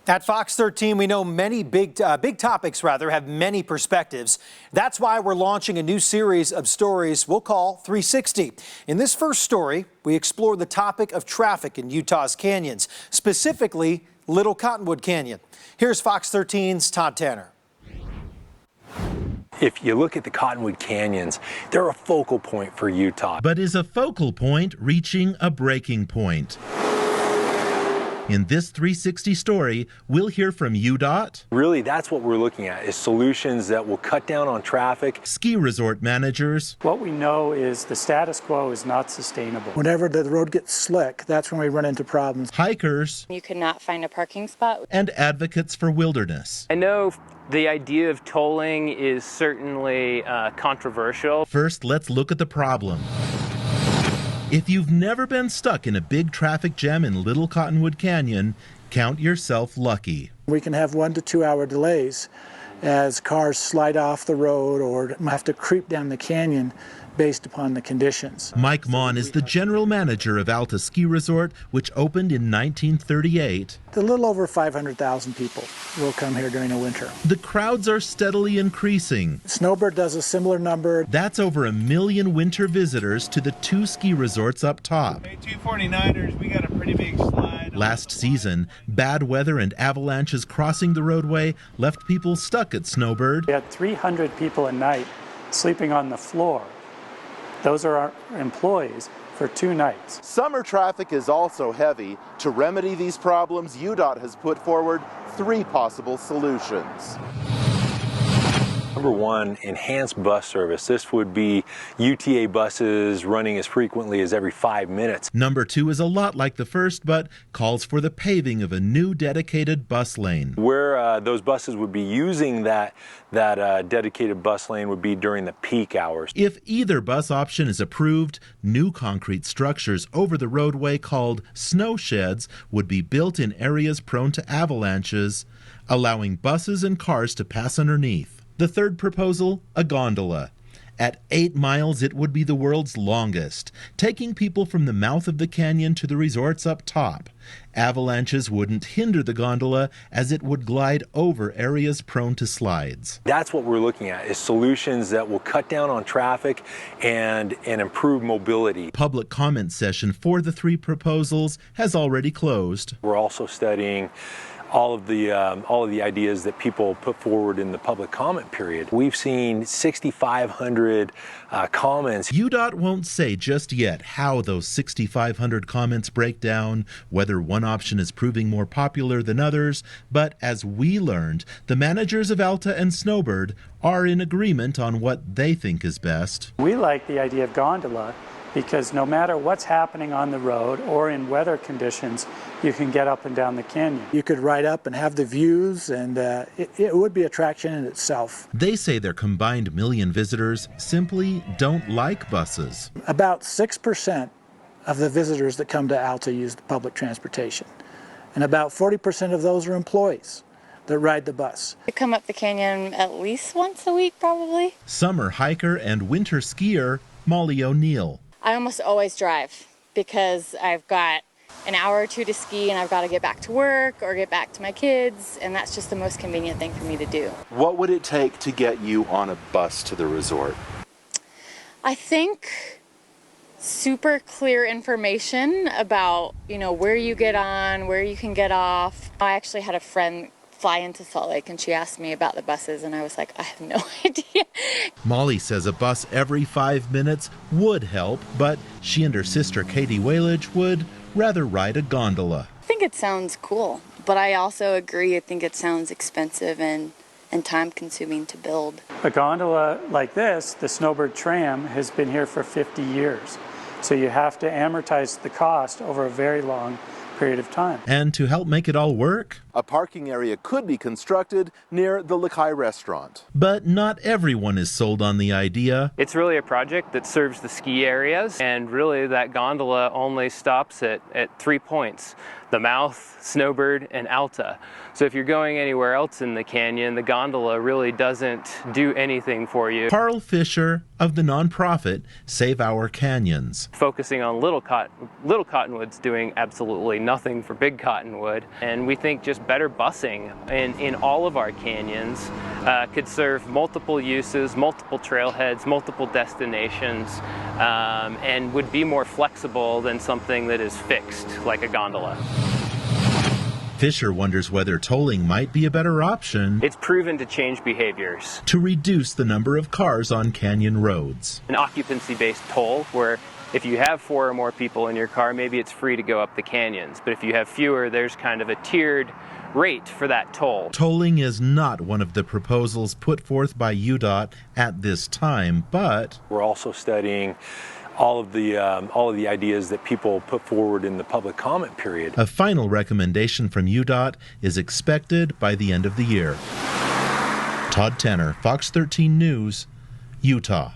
At Fox 13, we know many big topics have many perspectives. That's why we're launching a new series of stories we'll call 360. In this first story, we explore the topic of traffic in Utah's canyons, specifically Little Cottonwood Canyon. Here's Fox 13's Todd Tanner. If you look at the Cottonwood Canyons, they're a focal point for Utah. But is a focal point reaching a breaking point? In this 360 story, we'll hear from UDOT. Really, that's what we're looking at, is solutions that will cut down on traffic. Ski resort managers. What we know is the status quo is not sustainable. Whenever the road gets slick, that's when we run into problems. Hikers. You could not find a parking spot. And advocates for wilderness. I know the idea of tolling is certainly controversial. First, let's look at the problem. If you've never been stuck in a big traffic jam in Little Cottonwood Canyon, count yourself lucky. We can have 1 to 2 hour delays as cars slide off the road or have to creep down the canyon based upon the conditions. Mike Mon is the general manager of Alta Ski Resort, which opened in 1938. A little over 500,000 people will come here during the winter. The crowds are steadily increasing. Snowbird does a similar number. That's over 1 million winter visitors to the 2 ski resorts up top. Hey, 249ers, we got a pretty big slide. Last season, bad weather and avalanches crossing the roadway left people stuck at Snowbird. We had 300 people a night sleeping on the floor. Those are our employees for 2 nights. Summer traffic is also heavy. To remedy these problems, UDOT has put forward 3 possible solutions. Number one, enhanced bus service. This would be UTA buses running as frequently as every 5 minutes. Number 2 is a lot like the first, but calls for the paving of a new dedicated bus lane. Where those buses would be using that dedicated bus lane would be during the peak hours. If either bus option is approved, new concrete structures over the roadway called snow sheds would be built in areas prone to avalanches, allowing buses and cars to pass underneath. The third proposal, a gondola. At 8 miles, it would be the world's longest, taking people from the mouth of the canyon to the resorts up top. Avalanches wouldn't hinder the gondola as it would glide over areas prone to slides. That's what we're looking at, is solutions that will cut down on traffic and improve mobility. Public comment session for the 3 proposals has already closed. We're also studying all of the ideas that people put forward in the public comment period. We've seen 6,500 comments. UDOT won't say just yet how those 6,500 comments break down, whether one option is proving more popular than others, but as we learned, the managers of Alta and Snowbird are in agreement on what they think is best. We like the idea of gondola because no matter what's happening on the road or in weather conditions, you can get up and down the canyon. You could ride up and have the views, and it would be attraction in itself. They say their combined million visitors simply don't like buses. About 6% of the visitors that come to Alta use the public transportation, and about 40% of those are employees that ride the bus. We come up the canyon at least once a week, probably. Summer hiker and winter skier Molly O'Neill. I almost always drive because I've got an hour or 2 to ski and I've got to get back to work or get back to my kids, and that's just the most convenient thing for me to do. What would it take to get you on a bus to the resort? I think super clear information about, where you get on, where you can get off. I actually had a friend fly into Salt Lake and she asked me about the buses and I was like, I have no idea. Molly says a bus every 5 minutes would help, but she and her sister Katie Whalage would rather ride a gondola. I think it sounds cool, but I also agree, I think it sounds expensive and time consuming to build. A gondola like this, the Snowbird tram, has been here for 50 years. So you have to amortize the cost over a very long period of time. And to help make it all work, a parking area could be constructed near the Lakai restaurant. But not everyone is sold on the idea. It's really a project that serves the ski areas, and really that gondola only stops at 3 points: the mouth, Snowbird, and Alta. So if you're going anywhere else in the canyon, the gondola really doesn't do anything for you. Carl Fisher of the nonprofit Save Our Canyons. Focusing on Little Cottonwood's doing absolutely nothing for Big Cottonwood, and we think just better busing in all of our canyons could serve multiple uses, multiple trailheads, multiple destinations, and would be more flexible than something that is fixed like a gondola. Fisher wonders whether tolling might be a better option. It's proven to change behaviors. To reduce the number of cars on canyon roads. An occupancy-based toll where if you have 4 or more people in your car, maybe it's free to go up the canyons. But if you have fewer, there's kind of a tiered rate for that toll. Tolling is not one of the proposals put forth by UDOT at this time, but we're also studying all of the ideas that people put forward in the public comment period. A final recommendation from UDOT is expected by the end of the year. Todd Tanner, Fox 13 News, Utah.